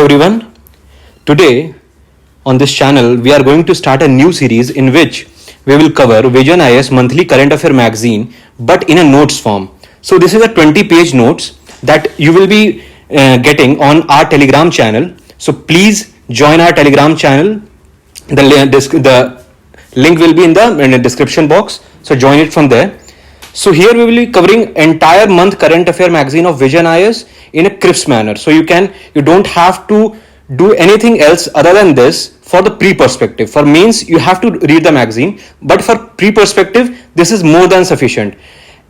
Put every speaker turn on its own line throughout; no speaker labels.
everyone. Today on this channel we are going to start a new series in which we will cover Vision IS monthly current affair magazine but in a notes form. So this is a 20-page notes that you will be getting on our Telegram channel. So please join our Telegram channel. The link will be in the description box. So join it from there. So here we will be covering entire month current affair magazine of Vision IS in a crisp manner. So you don't have to do anything else other than this for the pre-perspective. For mains, you have to read the magazine, but for pre-perspective, this is more than sufficient.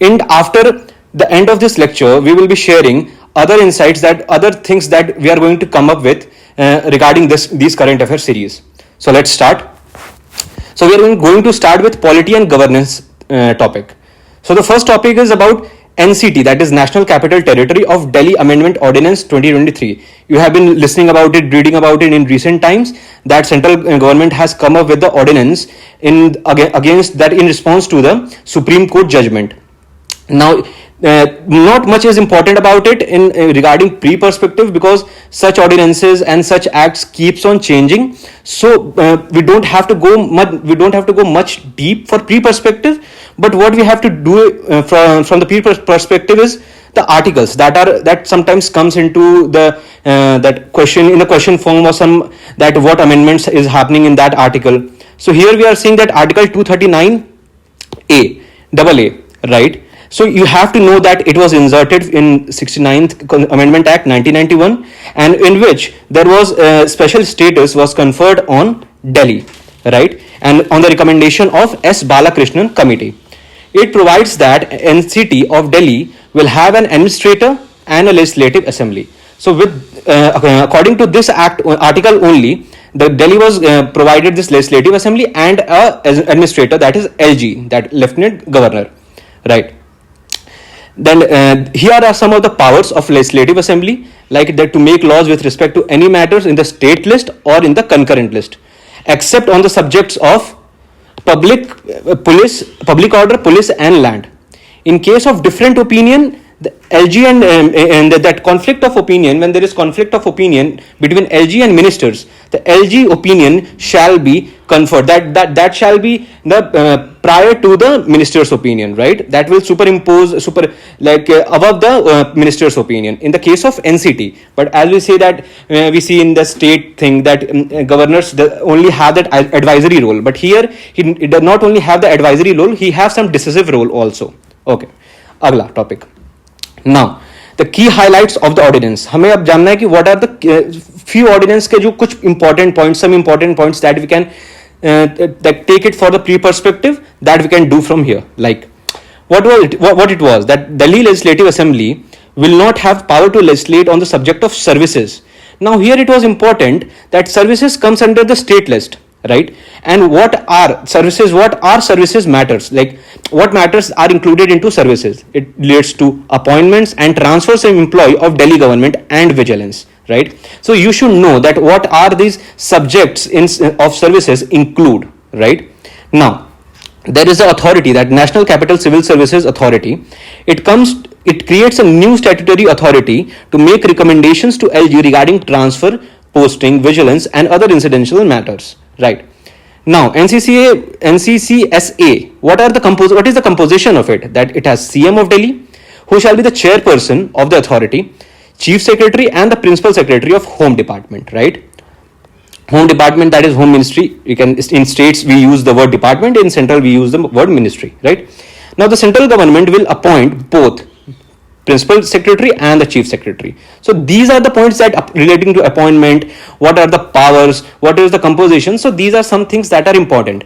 And after the end of this lecture, we will be sharing other insights, that other things that we are going to come up with regarding these current affair series. So let's start. So we are going to start with polity and governance topic. So the first topic is about NCT, that is National Capital Territory of Delhi Amendment Ordinance 2023. You have been listening about it, reading about it in recent times, that central government has come up with the ordinance against that in response to the Supreme Court judgment. Now, not much is important about it in regarding pre-perspective, because such ordinances and such acts keeps on changing. So we don't have to go much deep for pre-perspective. But what we have to do from the pre-perspective is the articles that sometimes comes into the that question in a question form, or some that what amendments is happening in that article. So here we are seeing that Article 239A, AA, right? So you have to know that it was inserted in 69th Amendment Act 1991, and in which there was a special status was conferred on Delhi, right? And on the recommendation of S. Balakrishnan Committee. It provides that NCT of Delhi will have an administrator and a legislative assembly. So according to this article only, the Delhi was provided this legislative assembly and a administrator, that is LG, that Lieutenant Governor, right? Then here are some of the powers of legislative assembly, like that to make laws with respect to any matters in the state list or in the concurrent list, except on the subjects of public order, police and land. In case of different opinion, the LG and that conflict of opinion, when there is conflict of opinion between LG and ministers, the LG opinion shall be conferred. That shall be the prior to the minister's opinion, right? That will superimpose above the minister's opinion in the case of NCT. But as we say that we see in the state thing that governors only have that advisory role, but here he does not only have the advisory role, he has some decisive role also. Okay, agla topic. Now the key highlights of the ordinance. हमें अब जानना है कि what are the few ordinance के जो कुछ important points, some important points that we can that take it for the pre-perspective that we can do from here. Like what it was that Delhi Legislative Assembly will not have power to legislate on the subject of services. Now here it was important that services comes under the state list, right? And what are services matters, like what matters are included into services. It relates to appointments and transfers of employee of Delhi government and vigilance, right? So you should know that what are these subjects of services include, right? Now there is the authority, that National Capital Civil Services Authority. It creates a new statutory authority to make recommendations to LG regarding transfer, posting, vigilance and other incidental matters, right? Now NCCSA, what is the composition of it? That it has CM of Delhi, who shall be the chairperson of the authority, Chief Secretary and the Principal Secretary of Home Department, right? Home Department, that is Home Ministry. You can, in states we use the word department, in central we use the word ministry, right? Now the central government will appoint both Principal Secretary and the Chief Secretary. So these are the points that relating to appointment, what are the powers, what is the composition. So these are some things that are important.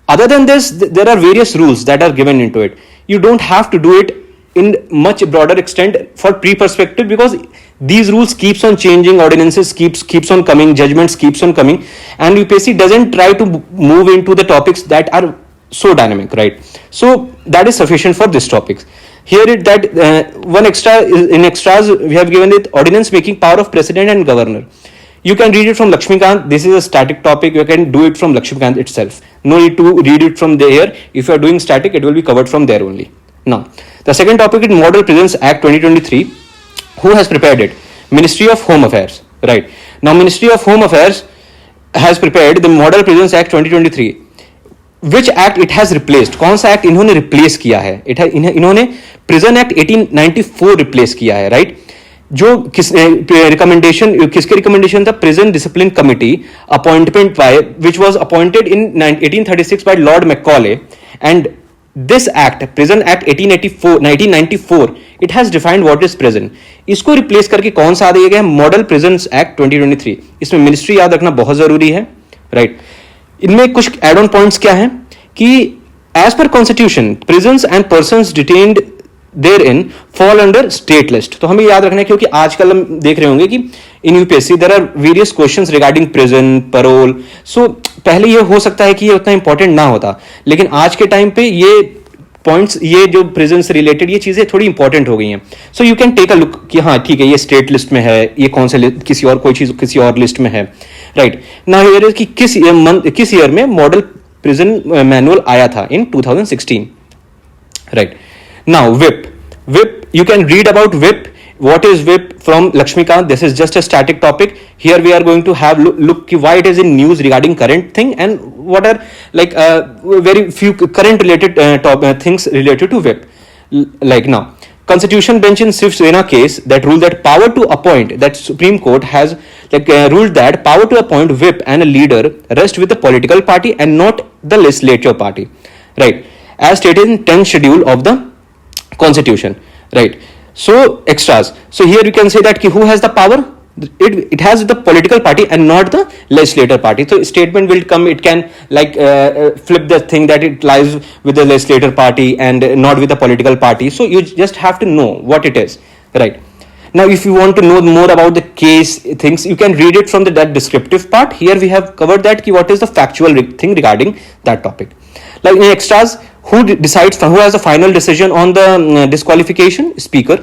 Other than this, there are various rules that are given into it. You don't have to do it in much broader extent for pre-perspective, because these rules keeps on changing, ordinances keeps on coming, judgments keeps on coming, and UPSC doesn't try to move into the topics that are so dynamic, right? So that is sufficient for this topic. Here one extra in extras we have given it ordinance making power of president and governor. You can read it from Lakshmikant. This is a static topic. You can do it from Lakshmikant itself. No need to read it from there. If you are doing static, it will be covered from there only. Now, the second topic is Model Prisons Act 2023. Who has prepared it? Ministry of Home Affairs, Right. Now, Ministry of Home Affairs has prepared the Model Prisons Act 2023. Which act it has replaced, कौन सा act इन्होंने replace किया है? इन्होंने prison act 1894 replace किया है, right? जो किस रिकमेंडेशन, किसके रिकमेंडेशन था? Prison discipline committee appointment by which was appointed in 1836 by lord Macaulay, and this act, prison act 1994, it has defined what is prison. इसको रिप्लेस करके कौन सा आ दिया गया? Model prison act 2023. इसमें मिनिस्ट्री याद रखना बहुत जरूरी है, राइट? इनमें कुछ एड ऑन पॉइंट्स क्या है कि as per constitution prisons and persons detained there in fall under state list. तो हमें याद रखना है, क्योंकि आजकल हम देख रहे होंगे कि in UPSC there are various questions regarding prison, parole. So पहले ये हो सकता है कि ये उतना इंपॉर्टेंट ना होता, लेकिन आज के टाइम पे ये पॉइंट्स, ये जो प्रिजन से रिलेटेड ये चीजें थोड़ी इंपॉर्टेंट हो गई हैं. So you can take a look कि हाँ ठीक है, ये स्टेट लिस्ट में है, ये कौन से किसी और कोई चीज किसी और लिस्ट में है, राइट? नाउ हियर इज कि किस ईयर में मॉडल प्रिजन मैनुअल आया था? इन 2016, right? Now whip you can read about whip. What is whip from Lakshmikant? This is just a static topic. Here we are going to have look why it is in news regarding current thing, and what are like very few current related things related to whip. Like now, Constitution bench in Shiv Sena case that ruled that power to appoint, that Supreme Court has ruled that power to appoint whip and a leader rest with the political party and not the legislature party, right? As stated in 10th schedule of the Constitution, right? So extras. So here you can say that who has the power? It has the political party and not the legislator party. So statement will come, it can like flip the thing that it lies with the legislator party and not with the political party. So you just have to know what it is, right? Now if you want to know more about the case things, you can read it from that descriptive part. Here we have covered that what is the factual thing regarding that topic. Like in extras, who decides, who has the final decision on the disqualification? Speaker.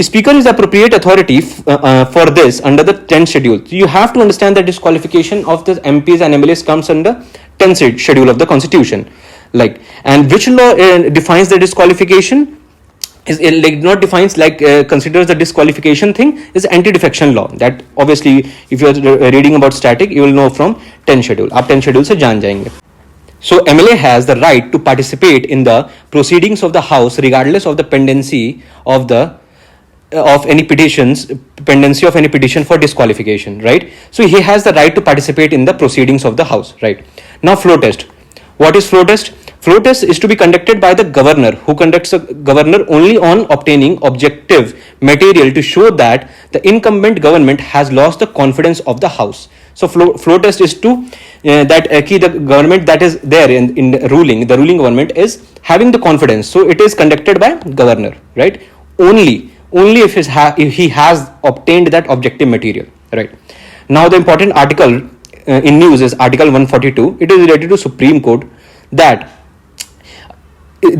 Speaker is the appropriate authority for this under the 10th schedule. So you have to understand that disqualification of the MPs and MLAs comes under 10th schedule of the Constitution. Like, and which law defines the disqualification? Is like not defines like considers the disqualification thing is anti-defection law. That obviously if you are reading about static, you will know from 10th schedule. आप 10th schedule से जान जाएंगे. So MLA has the right to participate in the proceedings of the House regardless of the pendency of the of any pendency of any petition for disqualification, right? So he has the right to participate in the proceedings of the House, right? Now floor test. What is floor test? Floor test is to be conducted by the governor, who conducts a governor only on obtaining objective material to show that the incumbent government has lost the confidence of the House. So floor test is to that the government that is there in the ruling government is having the confidence. So it is conducted by governor, right? Only if he has obtained that objective material, right? Now the important article in news is Article 142. It is related to Supreme Court, that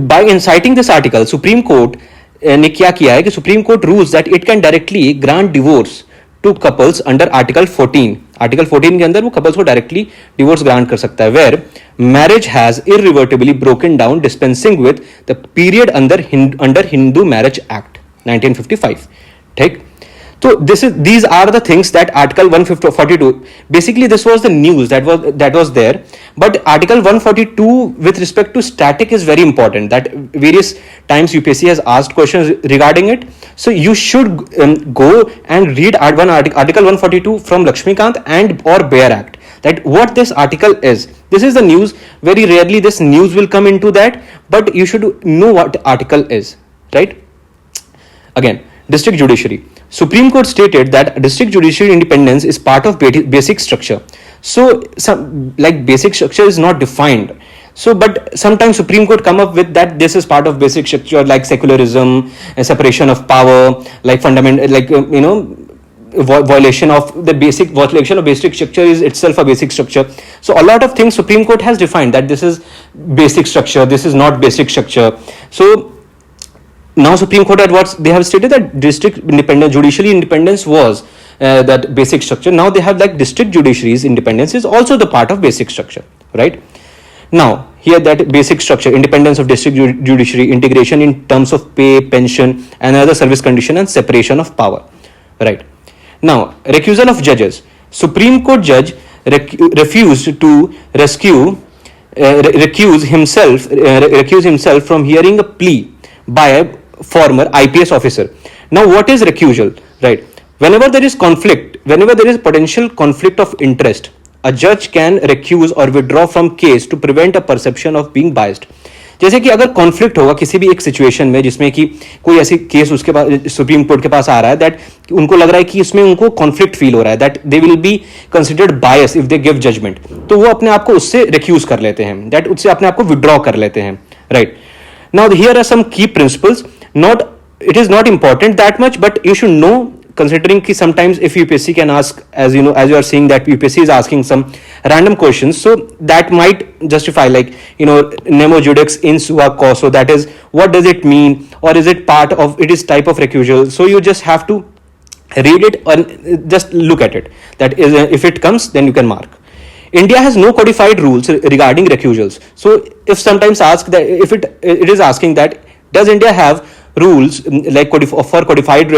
by inciting this article, Supreme Court ने क्या किया है कि Supreme Court rules that it can directly grant divorce to couples under Article 14. Article 14 के अंदर वो couples को directly divorce grant कर सकता है, where marriage has irreversibly broken down, dispensing with the period under Hindu Marriage Act 1955. ठीक? So these are the things that Article 142, basically this was the news that was there, but Article 142 with respect to static is very important, that various times UPSC has asked questions regarding it. So you should go and read Article 142 from Lakshmikant and or Baer Act, that what this article is. This is the news. Very rarely this news will come into that, but you should know what article is, right? Again, district judiciary. Supreme Court stated that district judiciary independence is part of basic structure. So some like basic structure is not defined. So but sometimes Supreme Court come up with that this is part of basic structure, like secularism, separation of power, like fundamental, like violation of basic structure is itself a basic structure. So a lot of things Supreme Court has defined that this is basic structure, this is not basic structure. So now Supreme Court at what they have stated that district independence, judiciary independence was that basic structure. Now they have like district judiciary's independence is also the part of basic structure, right? Now here that basic structure, independence of district judiciary, integration in terms of pay, pension and other service condition, and separation of power, right? Now, recusal of judges. Supreme Court judge refused to recuse himself from hearing a plea by a former IPS officer. Now, what is recusal? Right. Whenever there is potential conflict of interest, a judge can recuse or withdraw from case to prevent a perception of being biased. जैसे कि अगर conflict होगा किसी भी एक situation में जिसमें कि कोई ऐसी केस उसके पास सुप्रीम कोर्ट के पास आ रहा है दैट उनको लग रहा है कि इसमें उनको कॉन्फ्लिक्ट फील हो रहा है that they will be considered bias if they give judgement, तो वो अपने आप को उससे रिक्यूज कर लेते हैं, दैट उससे अपने आप को विड्रॉ कर लेते हैं. Right. Now here are some key principles. Not it is not important that much, but you should know, considering कि sometimes if UPSC can ask, as you know, as you are seeing that UPSC is asking some random questions, so that might justify, like, you know, nemo judex in sua causa, that is, what does it mean, or is it part of, it is type of recusal, so you just have to read it and just look at it, that is, if it comes then you can mark. India has no codified rules regarding recusals, so if sometimes asked that, if it is asking that, does India have rules like codified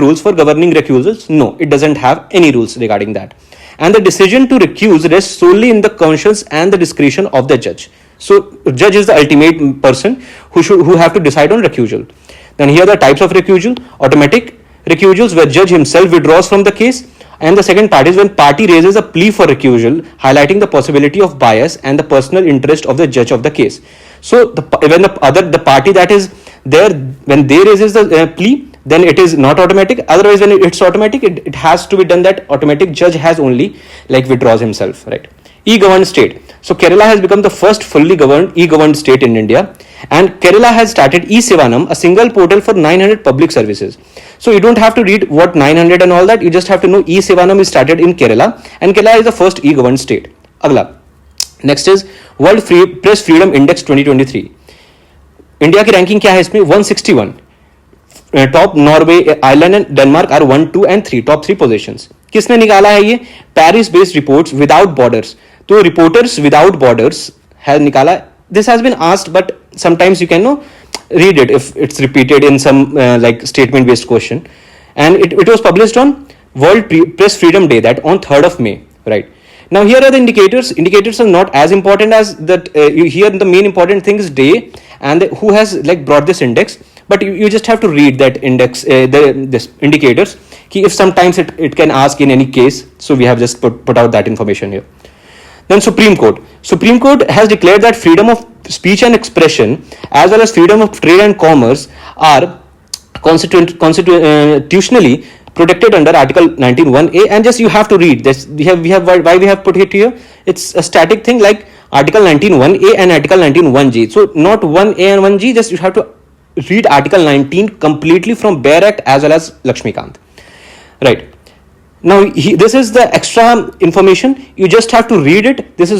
rules for governing recusals? No, it doesn't have any rules regarding that, and the decision to recuse rests solely in the conscience and the discretion of the judge. So judge is the ultimate person who have to decide on recusal. Then here are the types of recusal. Automatic recusals, where judge himself withdraws from the case, and the second part is when party raises a plea for recusal highlighting the possibility of bias and the personal interest of the judge of the case. So when the party that is there, when they raises the plea, then it is not automatic. Otherwise, when it's automatic, it has to be done that automatic judge has only like withdraws himself. Right. E-governed state. So Kerala has become the first fully governed e-governed state in India, and Kerala has started e-Sevanam, a single portal for 900 public services. So you don't have to read what 900 and all that, you just have to know e-Sevanam is started in Kerala, and Kerala is the first e-governed state. Agla. Next is World Press Freedom Index 2023. India की ranking क्या है इसमें? 161. Top Norway, Ireland and Denmark are 1, 2 and 3, top 3 positions. किसने निकाला है ये? Paris based reports without borders. तो reporters without borders has निकाला. This has been asked, but sometimes you can no read it if it's repeated in some like statement based question, and it was published on World Press Freedom Day, that on 3rd of May. Right. Now here are the indicators are not as important as that. Here the main important thing is day and who has like brought this index, but you just have to read that index, this indicators, if sometimes it can ask in any case, so we have just put out that information here. Then Supreme Court has declared that freedom of speech and expression as well as freedom of trade and commerce are constitutionally protected under Article 19(1)(a), and just you have to read this. We have why we have put it here. It's a static thing like Article 19(1)(a) and Article 19(1)(g). So not 1A and 1G, just you have to read Article 19 completely from Bare Act as well as Lakshmikant. Right. Now this is the extra information. You just have to read it. This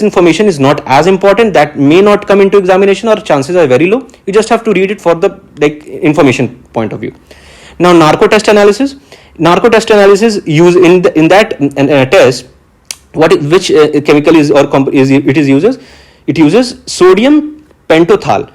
information is not as important, that may not come into examination, or chances are very low. You just have to read it for the like information point of view. Now narco test analysis use in that test which chemical is or it uses sodium pentothal,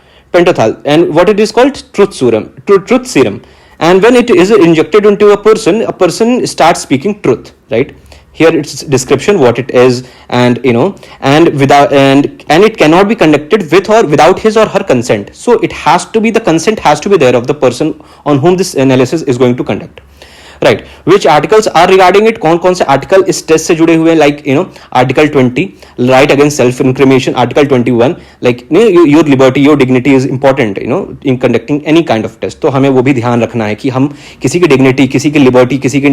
and what it is called truth serum, and when it is injected into a person starts speaking truth. Right. Here it's description what it is, and you know, and it cannot be conducted with or without his or her consent. So it has to be, the consent has to be there of the person on whom this analysis is going to conduct. Right. Which articles are regarding it? कौन से article इस test से जुड़े हुए हैं? Like you know, Article 20, right against self-incrimination. Article 21, like your liberty, your dignity is important, you know, in conducting any kind of test. तो हमें वो भी ध्यान रखना है कि हम किसी की dignity, किसी की liberty, किसी की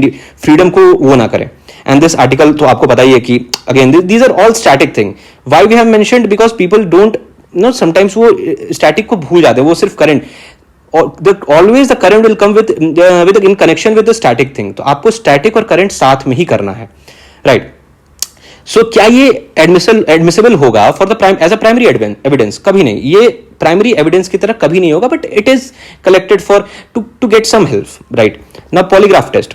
freedom को वो ना करें. And this article तो आपको पता ही है कि again these are all static thing. Why we have mentioned? Because people don't, you know, sometimes वो static को भूल जाते हैं, वो सिर्फ current. Always the current will come with in connection with the static thing. तो आपको static और current साथ में ही करना है. Right. So क्या ये admissible होगा for the as a primary evidence? कभी नहीं. ये primary evidence की तरह कभी नहीं होगा, but it is collected for to get some help. Right. Now polygraph test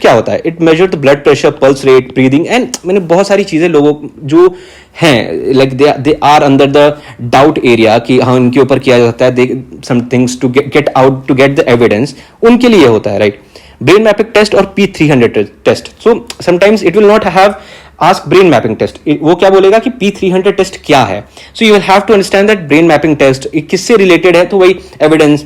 क्या होता है? It measures the blood pressure, pulse rate, breathing, and मैंने बहुत सारी चीजें लोगों जो हैं like they are under the doubt area कि हाँ इनके ऊपर किया जाता है, some things to get out to get the evidence, उनके लिए होता है. Right. brain mapping test or P300 test. So sometimes it will not have ask brain mapping test. वो क्या बोलेगा कि P300 test क्या है. So you will have to understand that brain mapping test किससे related है, तो वही evidence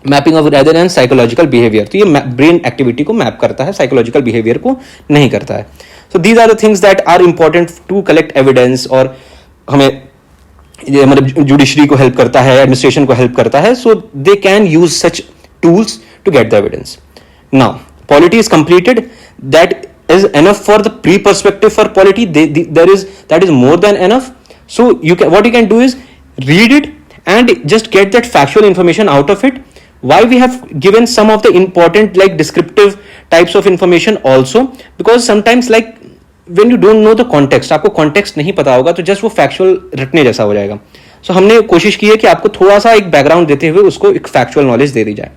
mapping of rather and psychological behaviour. तो ये ब्रेन एक्टिविटी को मैप करता है, साइकोलॉजिकल बिहेवियर को नहीं करता है. So these are the things that are important to collect evidence, और हमें ये मतलब जुडिशरी को हेल्प करता है, एडमिनिस्ट्रेशन को हेल्प करता है. So they can use such tools to get the evidence. Now polity is completed. That is enough for the pre perspective for polity. That is more than enough. So you can, what you can do is read it and just get that factual information out of it. Why we have given some of the important like descriptive types of information also, because sometimes like when you don't know the context, आपको context नहीं पता होगा तो just वो factual रटने जैसा हो जाएगा. So हमने कोशिश की है कि आपको थोड़ा सा एक background देते हुए उसको एक factual knowledge दे दी जाए.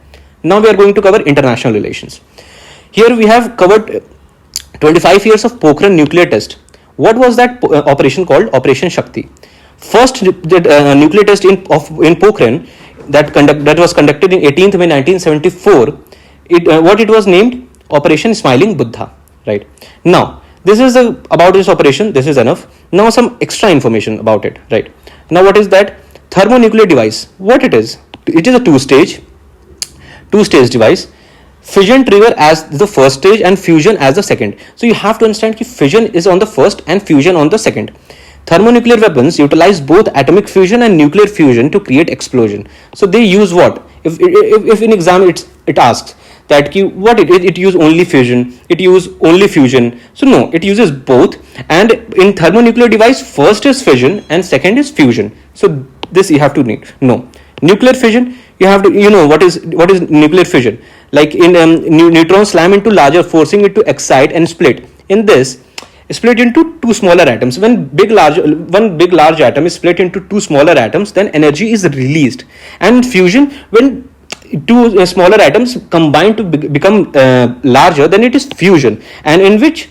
Now we are going to cover international relations. Here we have covered 25 years of Pokhran nuclear test. What was that operation called? Operation Shakti. First nuclear test in Pokhran that was conducted in 18th May 1974. What it was named? Operation Smiling Buddha. Right. Now this is about this operation. This is enough. Now some extra information about it. Right. Now what is that? Thermonuclear device. What it is? It is a two-stage device. Fission trigger as the first stage and fusion as the second. So you have to understand that fission is on the first and fusion on the second. Thermonuclear weapons utilize both atomic fusion and nuclear fusion to create explosion. So they use what? If in exam it asks that what it use only fission, it use only fusion. So no, it uses both. And in thermonuclear device, first is fission and second is fusion. So this you have to know. Nuclear fission, you have to what is nuclear fission. Like in neutrons slam into larger, forcing it to excite and split. In this, split into two smaller atoms. When one big large atom is split into two smaller atoms, then energy is released. And fusion, when two smaller atoms combine to become larger, then it is fusion, and in which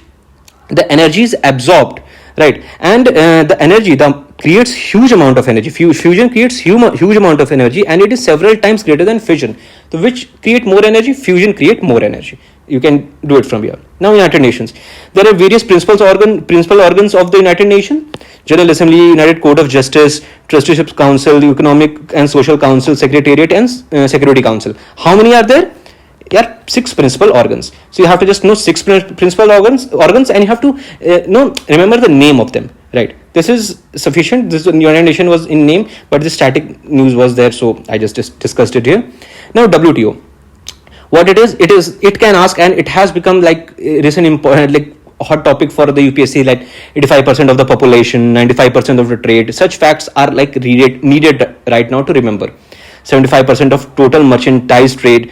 the energy is absorbed, right? And the energy creates huge amount of energy. Fusion creates huge amount of energy, and it is several times greater than fission. So which create more energy? Fusion create more energy. You can do it from here. Now United Nations. There are various principal organs of the United Nations. General Assembly, United Court of Justice, Trusteeship Council, Economic and Social Council, Secretariat and Security Council. How many are there? There are 6 principal organs. So you have to just know 6 principal organs, and you have to remember the name of them. Right. This is sufficient. This United Nations was in name, but the static news was there, so I just discussed it here. Now WTO. What it can ask, and it has become like recent important like hot topic for the UPSC, like 85% of the population, 95% of the trade. Such facts are like needed right now to remember. 75% of total merchandise trade.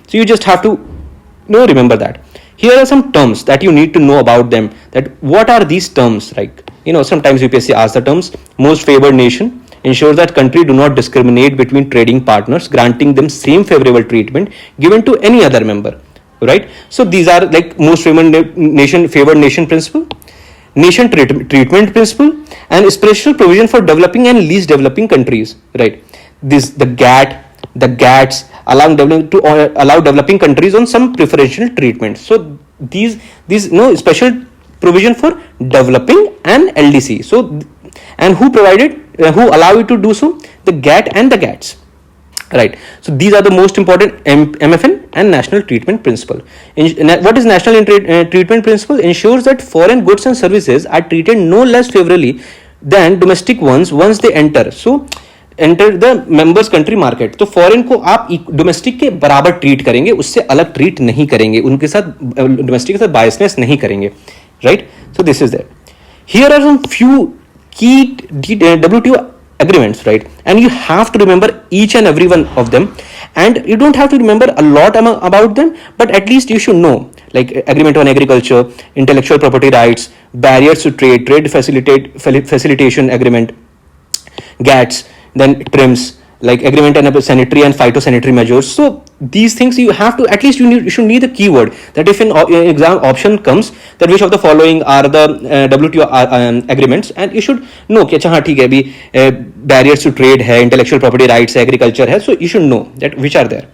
So you just have to remember that. Here are some terms that you need to know about them. That what are these terms? Like sometimes UPSC asks the terms. Most favored nation. Ensures that country do not discriminate between trading partners, granting them same favorable treatment given to any other member. Right. So these are like most favored nation principle, nation treatment principle, and special provision for developing and least developing countries. Right. The GATS allow developing countries on some preferential treatment. So these special provision for developing and LDC. So and who provided? Who allow you to do so? The GATT and the GATS. Right. So these are the most important MFN and national treatment principle. What is national treatment principle? Ensures that foreign goods and services are treated no less favorably than domestic ones once they enter. So enter the members country market. तो foreign को आप domestic के बराबर treat करेंगे, उससे अलग treat नहीं करेंगे, उनके साथ डोमेस्टिक के साथ बायसनेस नहीं करेंगे. Right. So this is there. Here are some few key WTO agreements, right? And you have to remember each and every one of them, and you don't have to remember a lot about them, but at least you should know, like agreement on agriculture, intellectual property rights, barriers to trade facilitation agreement, GATS, then TRIMS, like agreement on sanitary and phytosanitary measures. So these things you have to, at least you should need the keyword, that if an exam option comes that which of the following are the WTO agreements, and you should know कि अच्छा हाँ ठीक है अभी barriers to trade है, intellectual property rights है, agriculture है, so you should know that which are there.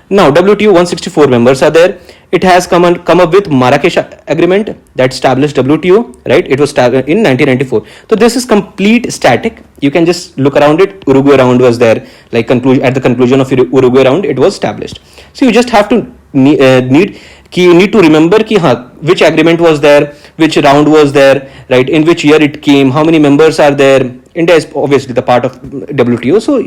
Now WTO 164 members are there. It has come up with Marrakesh Agreement that established WTO, right? It was established in 1994. So this is complete static. You can just look around it. Uruguay round was there, like at the conclusion of Uruguay round, it was established. So you just have to you need to remember which agreement was there, which round was there, right? In which year it came, how many members are there. India is obviously the part of WTO, so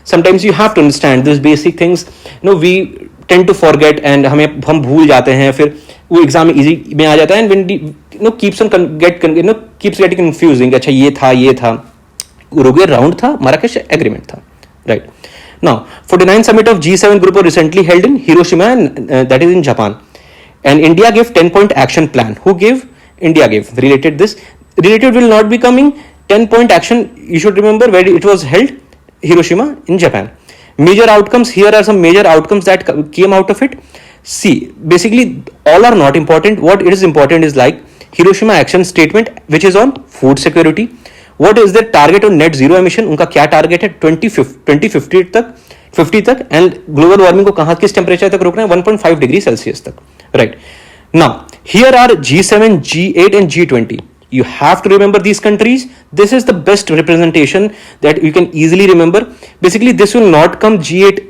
sometimes you have to understand these basic things. We tend to forget and हम भूल जाते हैं, फिर वो exam में easy में आ जाता है, and keeps getting confusing. अच्छा ये था उरुग्वे राउंड था, माराकेश एग्रीमेंट था, right? Now 49th summit of G7 group was recently held in Hiroshima, and that is in Japan. And India gave 10-point action plan. Who gave? India gave. Related will not be coming. 10-point action, you should remember where it was held. Hiroshima in Japan. Major outcomes, here are some major outcomes that came out of it. See, basically all are not important. What is important is like Hiroshima action statement, which is on food security. What is their target on net zero emission? उनका क्या target है 2050 तक, and global warming को कहाँ किस temperature तक रोकना है 1.5 डिग्री सेल्सियस तक, right? Now here are G7, G8 and G20. You have to remember these countries. This is the best representation that you can easily remember. Basically this will not come G8,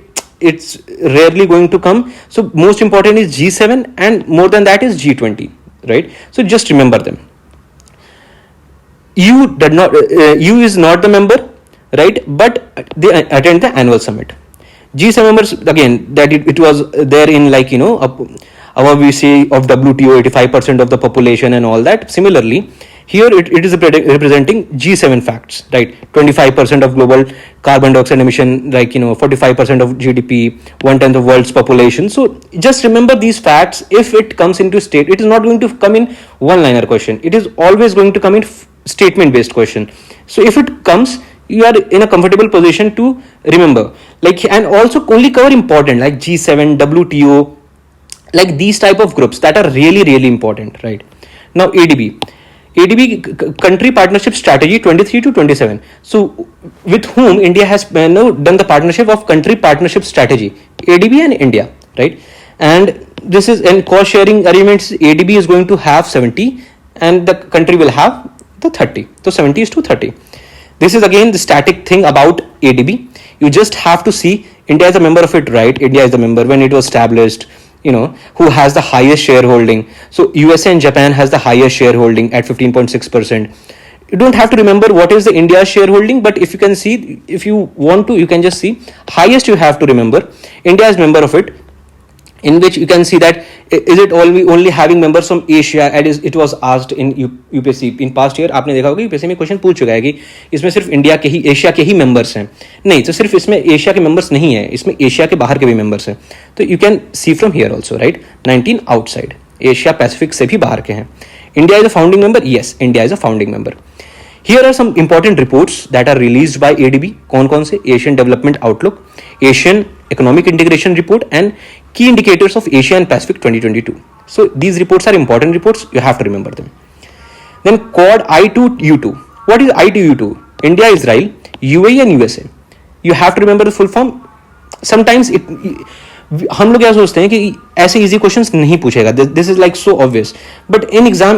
it's rarely going to come. So most important is G7, and more than that is G20, right? So just remember them. EU is not the member, right? But they attend the annual summit. G7 members, again, that it was there in our we say of WTO 85% of the population and all that. Similarly, here it is representing G7 facts, right? 25% of global carbon dioxide emission, 45% of GDP, 1/10 of world's population. So just remember these facts. If it comes into state, it is not going to come in one-liner question. It is always going to come in statement-based question. So if it comes, you are in a comfortable position to remember. And also only cover important like G7, WTO, like these type of groups that are really, really important, right? Now ADB country partnership strategy 23 to 27. So with whom India has done the partnership of country partnership strategy, ADB and India, right? And this is in cost sharing arrangements. ADB is going to have 70 and the country will have the 30. So 70 is to 30. This is again the static thing about ADB. You just have to see India is a member of it, right? India is the member when it was established. Who has the highest shareholding. So USA and Japan has the highest shareholding at 15.6%. You don't have to remember what is the India's shareholding, but if you can see, if you want to, you can just see highest. You have to remember India is member of it, in which you can see that is it only having members from Asia, and it was asked in UPSC in past year. आपने देखा होगा UPSC में question पूछ चुका है कि इसमें सिर्फ इंडिया के ही एशिया के ही मेंबर्स हैं. नहीं, तो सिर्फ इसमें एशिया के मेंबर्स नहीं है, इसमें एशिया के बाहर के भी मेंबर्स हैं. तो you can see from here also, right? 19 outside Asia Pacific से भी बाहर के हैं. India is a founding member. Yes, India is a founding member. Here are some important reports that are released by ADB. कौन से? Asian Development Outlook, Asian Economic Integration Report, and Key Indicators of Asia and Pacific 2022. So these reports are important reports. You have to remember them. Then Quad I2U2. What is I2U2? India, Israel, UAE and USA. You have to remember the full form. Sometimes हम लोग क्या सोचते हैं कि ऐसे easy questions नहीं पूछेगा. This is like so obvious. But in exam,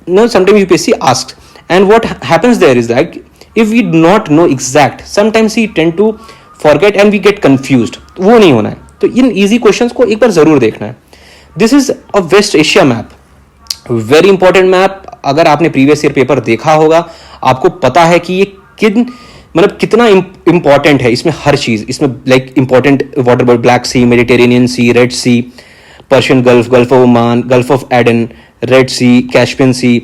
sometimes UPSC asks. And what happens there is that if we do not know exact, sometimes we tend to forget and we get confused. वो नहीं होना है. तो इन easy questions को एक बार जरूर देखना है. This is a West Asia map, very important map. अगर आपने previous year paper देखा होगा, आपको पता है कि ये कितना important है. इसमें हर चीज, इसमें like important water body, Black Sea, Mediterranean Sea, Red Sea, Persian Gulf, Gulf of Oman, Gulf of Aden, Red Sea, Caspian Sea.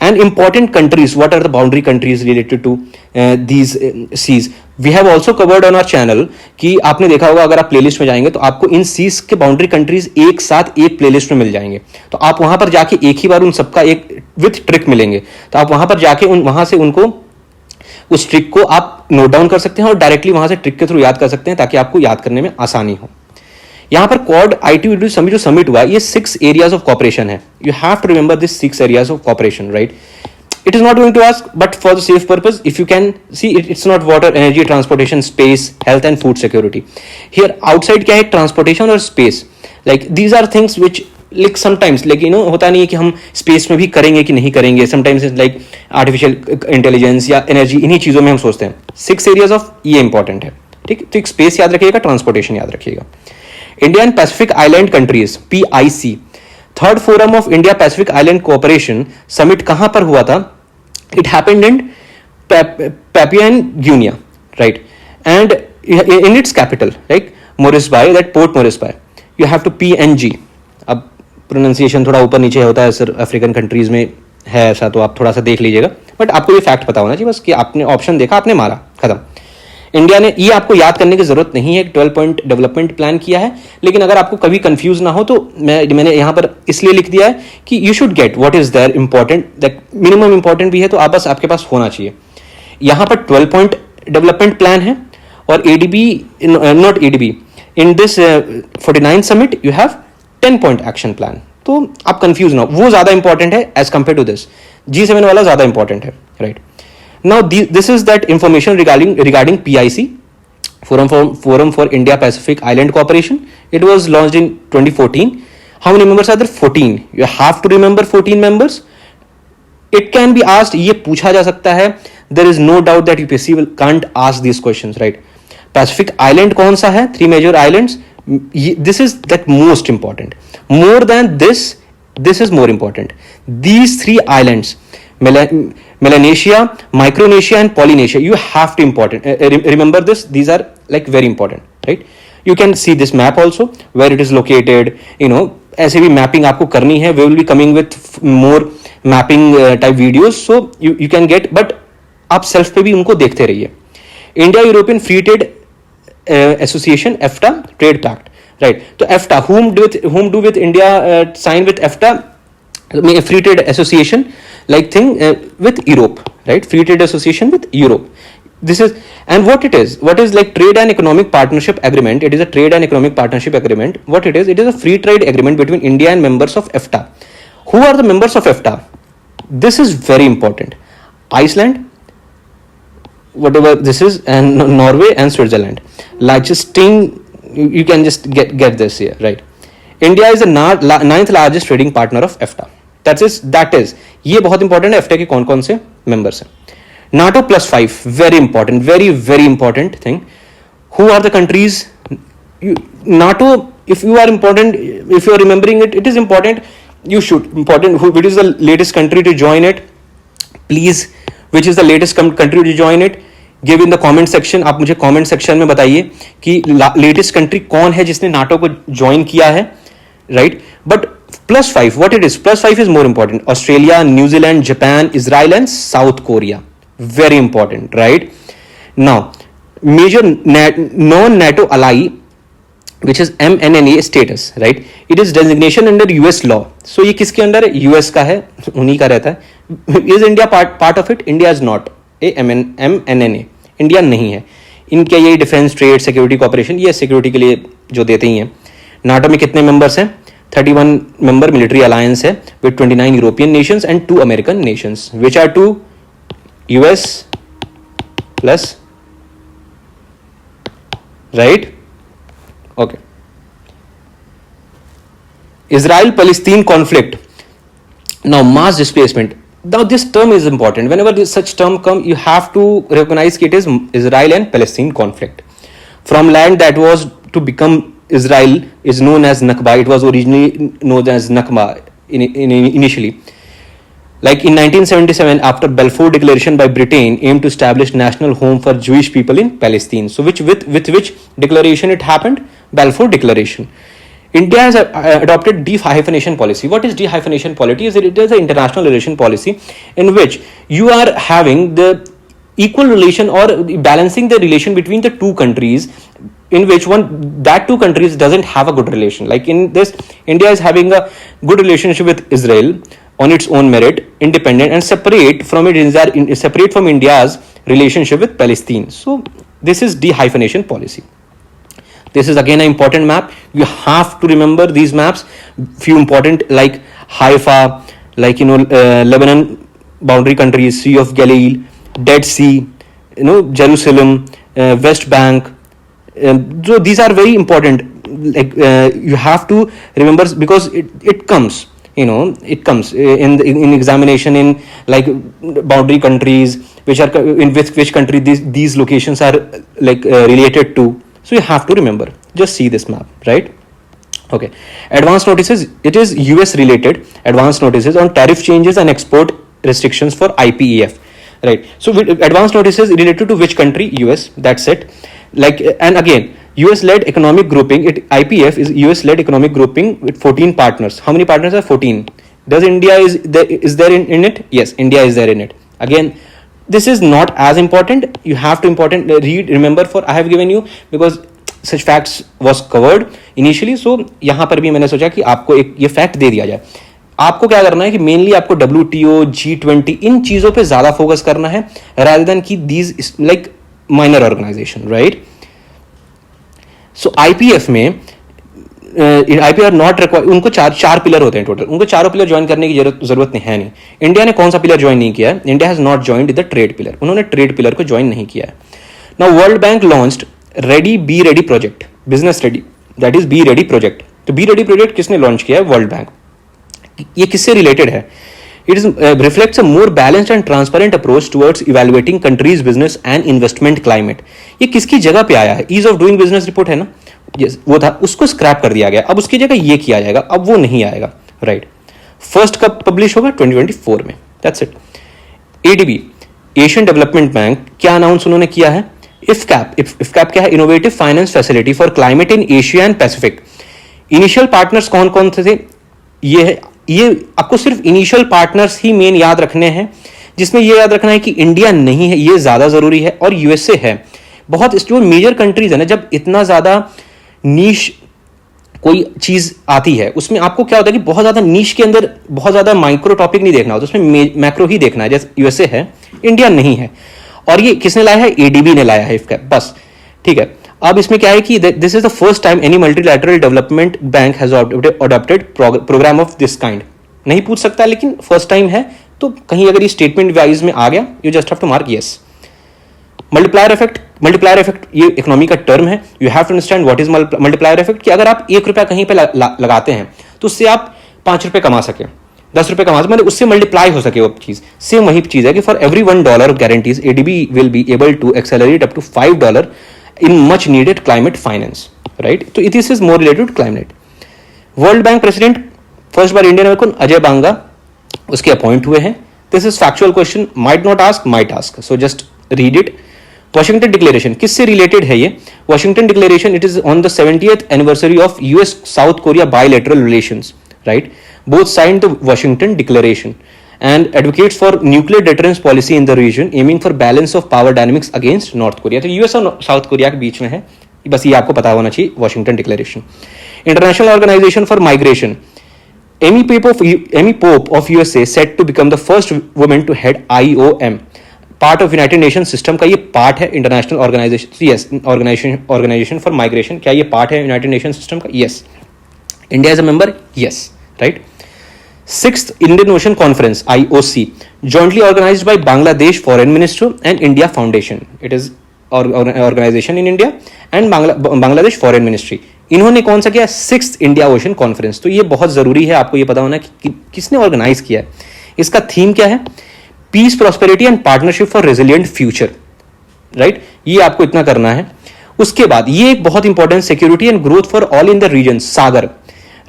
And important countries, what are the boundary countries related to these seas? We have also covered on our channel कि आपने देखा होगा अगर आप playlist में जाएंगे तो आपको इन सीज के बाउंड्री कंट्रीज एक साथ एक प्लेलिस्ट में मिल जाएंगे. तो आप वहां पर जाके एक ही बार उन सबका एक विथ ट्रिक मिलेंगे. तो आप वहां पर जाके वहां से उनको उस ट्रिक को आप नोट डाउन कर सकते हैं और डायरेक्टली वहां से ट्रिक के थ्रू याद कर सकते हैं ताकि आपको याद करने में आसानी हो. यहाँ पर क्वाड I2U2 समिट जो समिट हुआ ये 6 एरियाज ऑफ कॉपरेशन है. You have to remember this 6 areas of cooperation, right? It is not going to ask, but for the safe purpose, if you can see, it's not water, energy, transportation, space, health and food security. Here outside क्या है, transportation और space. Like these are things which like sometimes like होता नहीं है कि हम space में भी करेंगे कि नहीं करेंगे. Sometimes is like artificial intelligence या एनर्जी, इन्हीं चीज़ों में हम सोचते हैं. 6 एरियाज ऑफ ये इंपॉर्टेंट है. ठीक, तो एक स्पेस याद रखिएगा, ट्रांसपोर्टेशन याद रखिएगा. India and Pacific island countries PIC, third forum of India Pacific island cooperation summit कहां पर हुआ था? It happened in Papua Guinea, right? And in its capital, like Moresby, that Port Moresby, you have to PNG. अब pronunciation थोड़ा ऊपर नीचे होता है सर, अफ्रीकन कंट्रीज में है ऐसा, तो आप थोड़ा सा देख लीजिएगा. बट आपको ये फैक्ट पता होना चाहिए बस कि आपने ऑप्शन देखा, आपने मारा, खत्म. इंडिया ने, ये आपको याद करने की जरूरत नहीं है, 12 पॉइंट डेवलपमेंट प्लान किया है. लेकिन अगर आपको कभी कंफ्यूज ना हो तो मैंने यहां पर इसलिए लिख दिया है कि you should get what is there important, that minimum important भी है तो आप बस आपके पास होना चाहिए. यहां पर 12 पॉइंट डेवलपमेंट प्लान है और ADB, not ADB, in this 49 summit you have 10 point action plan. तो आप कंफ्यूज ना हो, वो ज्यादा इंपॉर्टेंट है as compare to this. G7 वाला ज्यादा इंपॉर्टेंट है, right? Now this is that information regarding PIC, Forum for India Pacific Island Cooperation. It was launched in 2014. How many members are there? 14. You have to remember 14 members. It can be asked, ये पूछा जा सकता है. There is no doubt that UPSC can't ask these questions, right? Pacific Island कौन सा है? 3 major islands. This is that most important. More than this is more important. These 3 islands, Melanesia, Micronesia and Polynesia, you have to remember this. These are like very important, right? You can see this map also where it is located. ऐसे भी mapping आपको करनी है. We will be coming with more mapping type videos, so you can get, but आप self पे भी उनको देखते रहिए. India European free trade association, EFTA trade pact, right? तो EFTA, whom do with India sign with EFTA, free trade association like thing with Europe, right? Free trade association with Europe. This is, and what is like trade and economic partnership agreement. It is a trade and economic partnership agreement. What it is a free trade agreement between India and members of EFTA. Who are the members of EFTA? This is very important. Iceland, whatever this is, and Norway and Switzerland. Liechtenstein, you can just get this here, right? India is the 9th largest trading partner of EFTA. That is ये बहुत important है. EFTA के कौन कौन से members हैं? NATO +5, very important, very very important thing. Who are the countries? NATO, if you are remembering it, it is important. You should important. Which is the latest country to join it? Please, which is the latest country to join it? Give in the comment section. आप मुझे comment section में बताइए कि latest country कौन है जिसने NATO को join किया है, right? But +5, what it is? +5 is more important. Australia, New Zealand, Japan, Israel and South Korea. Very important, right? Now, major non-NATO ally, which is MNNA status, right? It is designation under US law. So ये किसके under है? US का है, उन्हीं का रहता है. Is India part of it? India is not a MNNA. India नहीं है. इनके ये डिफेंस, ट्रेड, सिक्योरिटी कॉपरेशन, ये सिक्योरिटी के लिए जो देते ही हैं. नाटो में कितने मेंबर्स हैं? 31 member military alliance है with 29 European nations and 2 American nations, which are 2 US plus, right? Okay. Israel-Palestine conflict. Now mass displacement. Now this term is important. Whenever such term come, you have to recognize it is Israel and Palestine conflict. From land that was to become Israel is known as Nakba. It was originally known as Nakba initially. Like in 1977, after Balfour Declaration by Britain aimed to establish national home for Jewish people in Palestine. So with which declaration it happened? Balfour Declaration. India has adopted de-hyphenation policy. What is de-hyphenation policy? It is an international relation policy in which you are having the equal relation or balancing the relation between the two countries, in which two countries doesn't have a good relation. Like in this, India is having a good relationship with Israel on its own merit, independent and separate from India's relationship with Palestine. So this is de-hyphenation policy. This is again an important map. You have to remember these maps. Few important like Haifa, like Lebanon boundary countries, Sea of Galilee, Dead Sea, Jerusalem, West Bank. So these are very important. Like you have to remember, because it comes, it comes in examination, in like boundary countries, which are in which country these locations are like related to. So you have to remember. Just see this map, right? Okay. Advance notices. It is US related. Advance notices on tariff changes and export restrictions for IPEF. Right. So advance notices related to which country? US. That's it. Like, and again, US led economic grouping. IPF is US led economic grouping with 14 partners. How many partners are 14? Does India is there in it? Yes, India is there in it. Again, this is not as important. You have to remember, for I have given you because such facts was covered initially. So यहाँ पर भी मैंने सोचा कि आपको एक ये fact they दिया जाए. आपको क्या करना है कि मेनली आपको WTO, G20 इन चीजों पे ज्यादा फोकस करना है, rather than कि these like minor organization, right? So IPF में IPF नॉट रिक्वायर्ड. उनको चार पिलर होते हैं टोटल. उनको चारों पिलर ज्वाइन करने की जरूरत है नहीं. इंडिया ने कौन सा पिलर ज्वाइन नहीं किया है? India has not joined the trade pillar. उन्होंने ट्रेड पिलर को ज्वाइन नहीं किया है. Now world bank launched be ready project, business ready, that is be ready project. तो बी रेडी प्रोजेक्ट किसने लॉन्च किया है? World bank. ये किससे रिलेटेड है? It reflects a more balanced and transparent approach towards evaluating countries' business and investment climate. ये किसकी जगह पे आया है? Ease of doing business report है ना? Yes, वो था, उसको स्क्रैप कर दिया गया. अब उसकी जगह ये किया जाएगा. अब वो नहीं आएगा, राइट? फर्स्ट कब पब्लिश होगा? 2024 में. That's it. ADB, Asian development bank, क्या अनाउंस उन्होंने किया है? इफकैप क्या है? Innovative finance facility for climate in Asia and Pacific. Initial partners कौन कौन थे? ये आपको सिर्फ इनिशियल पार्टनर्स ही मेन याद रखने हैं, जिसमें ये याद रखना है कि इंडिया नहीं है, ये ज्यादा जरूरी है, और यूएसए है. बहुत जो मेजर कंट्रीज है ना, जब इतना ज्यादा नीश कोई चीज आती है, उसमें आपको क्या होता है कि बहुत ज्यादा नीश के अंदर बहुत ज्यादा माइक्रो टॉपिक नहीं देखना होता, उसमें मैक्रो ही देखना है. जैसे यूएसए है, इंडिया नहीं है. और ये किसने लाया है? एडीबी ने लाया है इफकैप, बस. ठीक है. अब इसमें क्या है कि this is the first time any multilateral development bank has adopted programme of this kind. नहीं पूछ सकता, लेकिन फर्स्ट टाइम है, तो कहीं अगर ये स्टेटमेंट वाइज में आ गया, you just have to mark yes. Multiplier effect ये इकोनॉमी का टर्म है. You have to understand what is multiplier effect. कि अगर आप ₹1 कहीं पे लगाते हैं, तो उससे आप ₹5 कमा सके, ₹10 कमा सके, मतलब उससे मल्टीप्लाई हो सके वो चीज. सेम वही चीज है कि for every $1 of guarantees, ADB will be able to accelerate up to $5 in much needed climate finance, right? So this is more related to climate. World Bank president first bar Indian में कौन? अजय बांगा उसके appoint हुए हैं. This is factual question, might not ask, might ask, so just read it. Washington Declaration किससे related है ये? Washington Declaration, it is on the 70th anniversary of US South Korea bilateral relations, right? Both signed the Washington Declaration and advocates for nuclear deterrence policy in the region, aiming for balance of power dynamics against North Korea. तो US और south Korea के बीच में है, बस ये आपको पता होना चाहिए. Washington declaration. International organisation for migration, Amy Pope of USA set to become the first women to head IOM, part of United Nation system का ये पार्ट है. International organisation, yes, organisation for migration, क्या ये part है United Nation system का? Yes. India is a member, yes, right. Sixth Indian Ocean Conference IOC, jointly organized by Bangladesh Foreign Ministry and India Foundation. It is organization in India and Bangladesh Foreign Ministry. इन्होंने कौन सा किया? 6th India Ocean Conference. तो ये बहुत जरूरी है, आपको ये पता होना कि किसने ऑर्गेनाइज किया है. इसका थीम क्या है? Peace, prosperity and partnership for resilient future, right? ये आपको इतना करना है. उसके बाद ये एक बहुत important, security and growth for all in the region, SAGAR,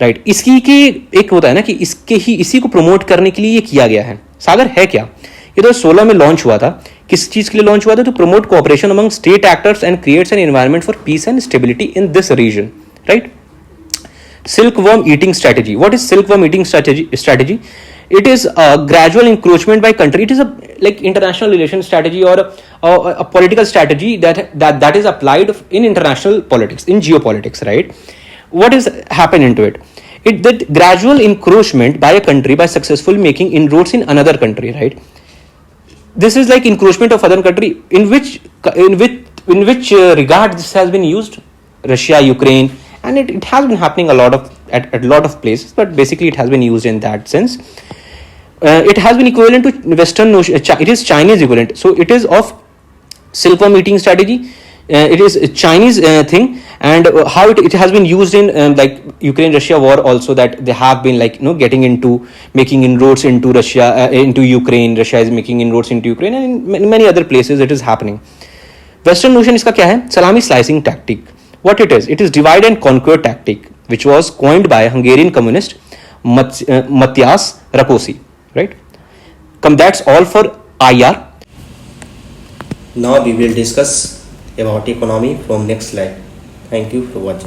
right. इसकी की एक होता है ना कि इसी को प्रमोट करने के लिए ये किया गया है. सागर है क्या? ये 2016 में लॉन्च हुआ था. किस चीज के लिए लॉन्च हुआ था? To promote cooperation among state actors and creates an environment for peace and stability in this region, right. Silkworm eating strategy. What is silkworm eating strategy? It is a gradual encroachment by country. It is a like international relation strategy or a political strategy that is applied in international politics, in geopolitics, right? What is happen into it? That gradual encroachment by a country by successfully making inroads in another country, right? This is like encroachment of other country. In which regard this has been used? Russia, Ukraine, and it has been happening a lot of at a lot of places, but basically it has been used in that sense. it has been equivalent to Western notion. It is Chinese equivalent. So it is of silkworm eating strategy. It is a Chinese thing, and how it has been used in like Ukraine-Russia war also, that they have been like getting into making inroads into Russia, into Ukraine. Russia is making inroads into Ukraine, and in many other places it is happening. Western notion इसका क्या है? Salami slicing tactic. What it is divide and conquer tactic, which was coined by Hungarian communist Matyas Rakosi. Right? That's all for IR.
Now we will discuss about economy from next slide. Thank you for watching.